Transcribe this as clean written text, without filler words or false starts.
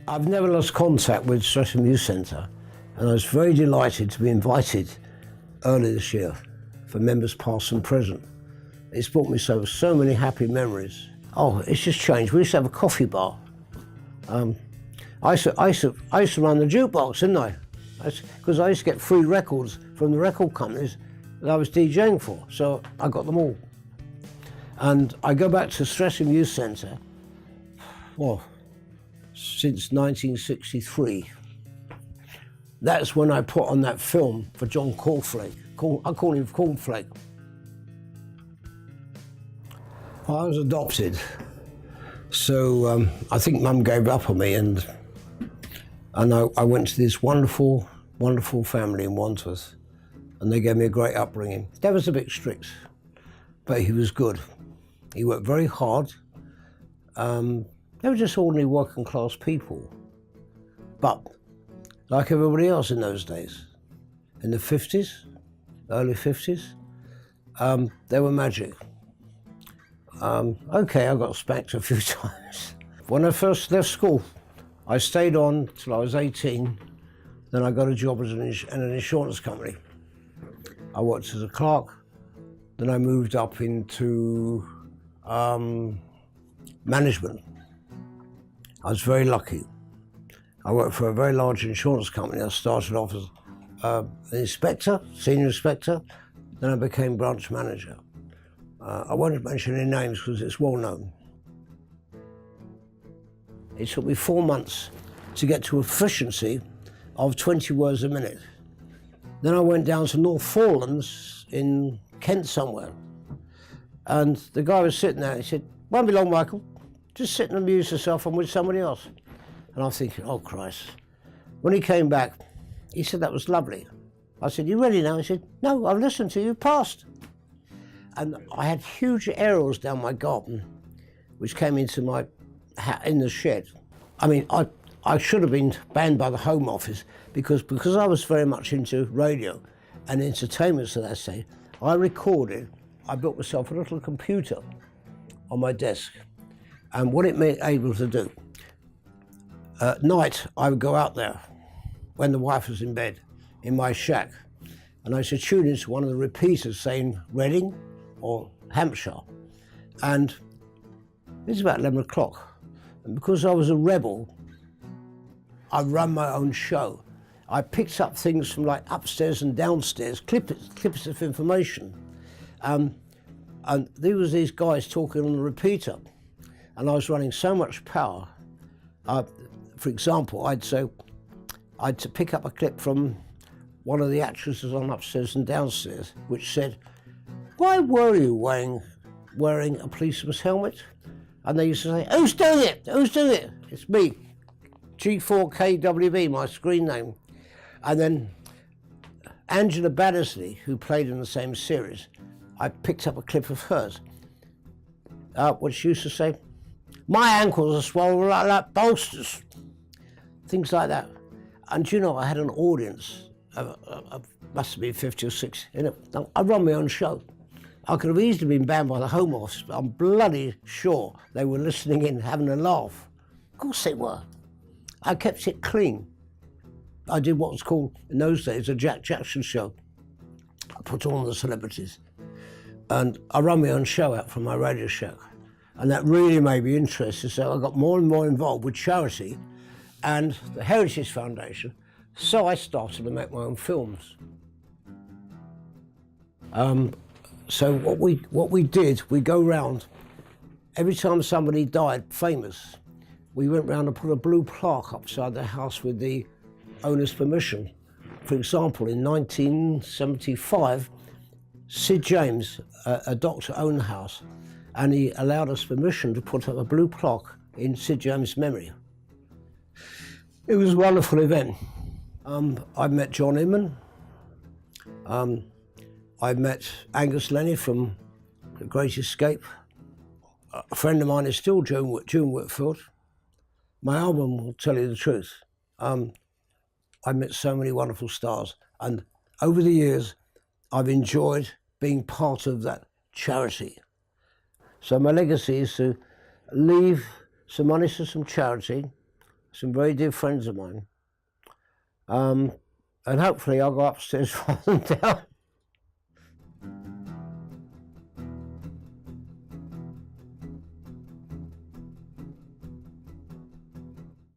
I've never lost contact with Streatham Youth Centre, and I was very delighted to be invited early this year for members past and present. It's brought me so many happy memories. Oh, it's just changed. We used to have a coffee bar. I used to run the jukebox, didn't I? Because I used to get free records from the record companies that I was DJing for, so I got them all. And I go back to Streatham Youth Centre, well, since 1963. That's when I put on that film for John Cornflake. I call him Cornflake. I was adopted, so I think Mum gave up on me, and I went to this wonderful, wonderful family in Wandsworth, and they gave me a great upbringing. Dad was a bit strict, but he was good. He worked very hard. They were just ordinary working class people, but like everybody else in those days, in the 50s, early 50s, they were magic. Okay, I got spanked a few times. When I first left school, I stayed on till I was 18, then I got a job in an insurance company. I worked as a clerk, then I moved up into management. I was very lucky. I worked for a very large insurance company. I started off as an inspector, senior inspector, then I became branch manager. I won't mention any names because it's well known. It took me 4 months to get to efficiency of 20 words a minute. Then I went down to North Forelands in Kent somewhere, and the guy was sitting there, he said, "Won't be long, Michael, just sit and amuse yourself, I'm with somebody else." And I'm thinking, oh Christ. When he came back, he said, "That was lovely." I said, "You ready now?" He said, "No, I've listened to you, passed." And I had huge aerials down my garden, which came into in the shed. I mean, I should have been banned by the Home Office because I was very much into radio and entertainment, so that say, I built myself a little computer on my desk, and what it made able to do. At night, I would go out there when the wife was in bed in my shack, and I used to tune into one of the repeaters saying Reading or Hampshire, and it was about 11 o'clock. And because I was a rebel, I run my own show. I picked up things from like upstairs and downstairs, clips of information. And there was these guys talking on the repeater, and I was running so much power. For example, I'd pick up a clip from one of the actresses on Upstairs and Downstairs, which said, "Why were you wearing a policeman's helmet?" And they used to say, "Who's doing it? Who's doing it?" It's me, G4KWB, my screen name. And then Angela Baddesley, who played in the same series, I picked up a clip of hers. What she used to say, "My ankles are swollen like bolsters." Things like that. And you know, I had an audience of must have been 50 or 60. I run my own show. I could have easily been banned by the Home Office, but I'm bloody sure they were listening in, having a laugh. Of course they were. I kept it clean. I did what was called, in those days, a Jack Jackson show. I put on the celebrities. And I run my own show out from my radio shack. And that really made me interested, so I got more and more involved with charity and the Heritage Foundation, so I started to make my own films. So what we did, we go round, every time somebody died, famous, we went round and put a blue plaque upside their house with the owner's permission. For example, in 1975, Sid James, a doctor, owned the house, and he allowed us permission to put up a blue plaque in Sid James' memory. It was a wonderful event. I met John Inman. I met Angus Lenny from The Great Escape. A friend of mine is still June Whitfield. My album will tell you the truth. I met so many wonderful stars, and over the years, I've enjoyed being part of that charity. So my legacy is to leave some money to some charity, some very dear friends of mine. And hopefully I'll go upstairs rather than down.